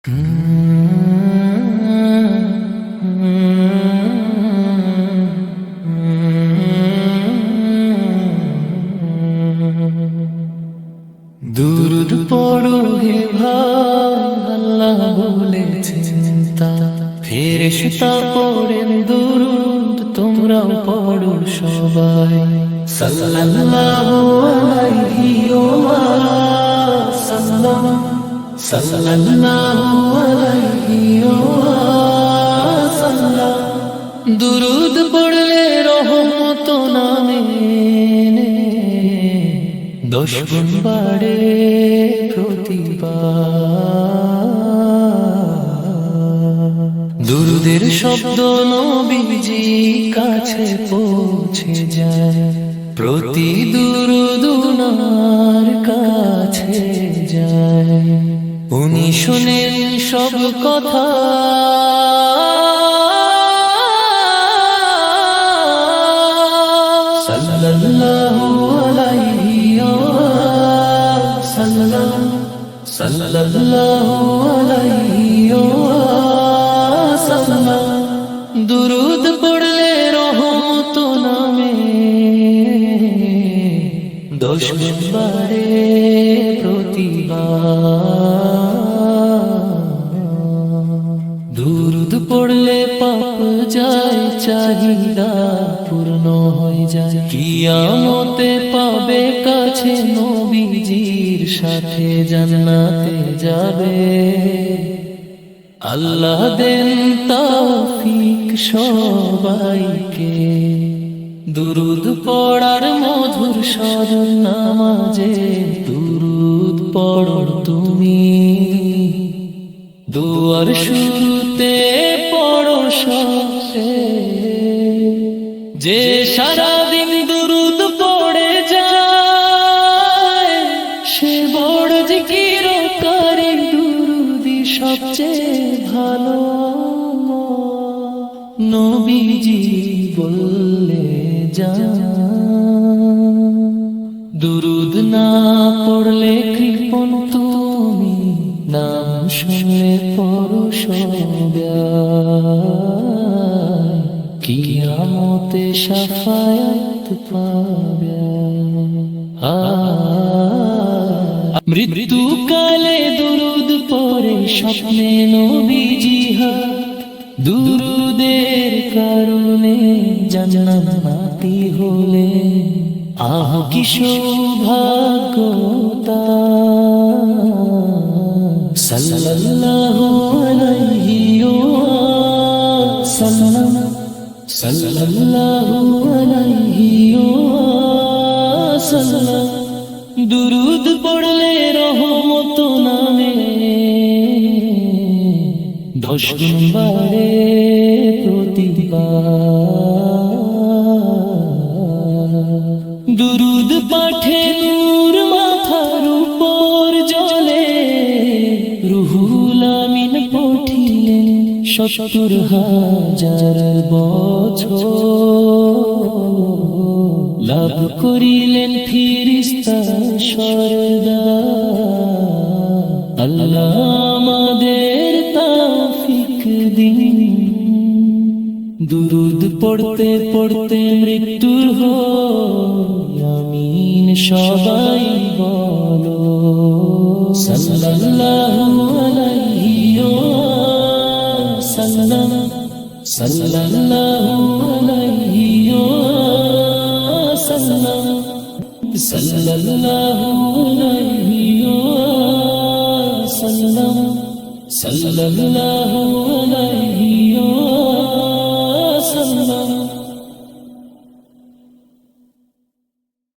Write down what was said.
দুরুদ পড়ো হে ভাই, আল্লাহ বলেছেন তা। ফেরেশতা পড়েন দুরুদ, তোমরাও পড়ো সবাই। সাল্লাল্লাহু আলাইহি ওয়া সাল্লাম, সাল্লাল্লাহু আলাইহি ওয়া সাল্লাম। দুরুদ পড়লে রহমত নামে 10 গুণ বাড়ে প্রতিবার। দুরুদের শব্দ নবীজি কাছে পৌঁছে যায়, প্রতি দুরুদ উনার কাছে যায়। উনি শুনেন সব কথা, সাল্লাল্লাহু আলাইহি ওয়া সাল্লাম, সাল্লাল্লাহু আলাইহি ওয়া সাল্লাম। দুরুদ পড়লে রহমত নামে 10 গুণ বাড়ে প্রতিবার। দুরুদ পড়লে পাপ যায়, চাহিদা পূর্ণ হয়ে যায়। কিয়ামতে পাবে কাছে নবীজির সাথে, জান্নাতে যাবে। আল্লাহ দেন তৌফিক সবাইকে, দুরুদ পড়ার মধুর স্মরণ নামাজে। দুরুদ পড়ো তুমি, দুয়ার শুরুতে পড়ো শেষে। যে সারাদিন দুরুদ পড়ে যায়, সে বড় জিকির করে। দুরুদি সবচেয়ে ভালো, নবীজি বললে যায়। দুরুদ না পড়লে কৃপণ তুমি, নাম শুনলে পরশ ব্যয়। কিয়ামতে শাফায়াত পাবে। মৃত্যুকালে দুরুদ পড়ে স্বপ্নে নবীজি হাত। দুরুদের কারণে জান্নাতি হলে, আহ কি সৌভাগ্য তার। সাল্লাল্লাহু আলাইহি ওয়া সাল্লাম, সাল্লাল্লাহু আলাইহি ওয়া সাল্লাম। দুরুদ পড়লে রহমত নামে 10 গুণ বাড়ে প্রতিবার। দুরুদ পাঠে নূর মাথার উপর জ্বলে, রুহুল আমিন পঠিলেন 70,000 বছর। লাভ করিলেন ফিরিস্তা সরদার। আল্লাহ আমাদের তৌফিক দিন, দুরুদ পড়তে পড়তে মৃত্যুর হয় আমিন সবাই বলো। সাল্লাল্লাহু আলাইহি ওয়া সাল্লাম, সাল্লাল্লাহু আলাইহি ওয়া সাল্লাম, সাল্লাল্লাহু আলাইহি ওয়া সাল্লাম, সাল্লাল্লাহু